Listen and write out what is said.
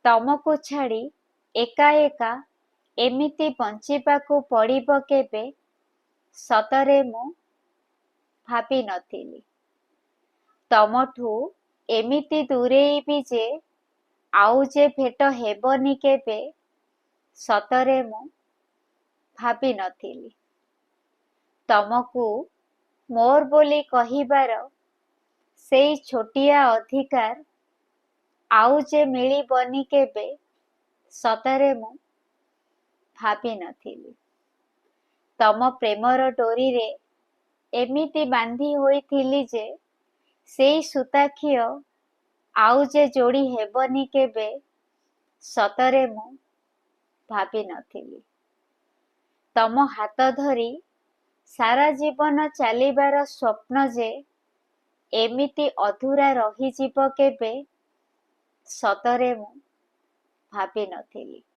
ତମକୁ ଛାଡ଼ି ଏକା ଏକା ଏମିତି ବଞ୍ଚିବାକୁ ପଡ଼ିବ କେବେ ସତରେ ମୁଁ ଭାବିନଥିଲି। ତମଠୁ ଏମିତି ଦୂରେଇବି ଯେ ଆଉ ଯେ ଭେଟ ହେବନି କେବେ ସତରେ ମୁଁ ଭାବିନଥିଲି। ତମକୁ ମୋର ବୋଲି କହିବାର ସେଇ ଛୋଟିଆ ଅଧିକାର ଆଉ ଯେ ମିଳିବନି କେବେ ସତରେ ମୁଁ ଭାବିନଥିଲି। ତମ ପ୍ରେମର ଡୋରିରେ ଏମିତି ବାନ୍ଧି ହୋଇଥିଲି ଯେ ସେଇ ସୂତାଖିଅ ଆଉ ଯେ ଯୋଡ଼ି ହେବନି କେବେ ସତରେ ମୁଁ ଭାବିନଥିଲି। ତମ ହାତ ଧରି ସାରା ଜୀବନ ଚାଲିବାର ସ୍ୱପ୍ନ ଯେ ଏମିତି ଅଧୁରା ରହିଯିବ କେବେ ସତରେ ମୁଁ ଭାବିନଥିଲି।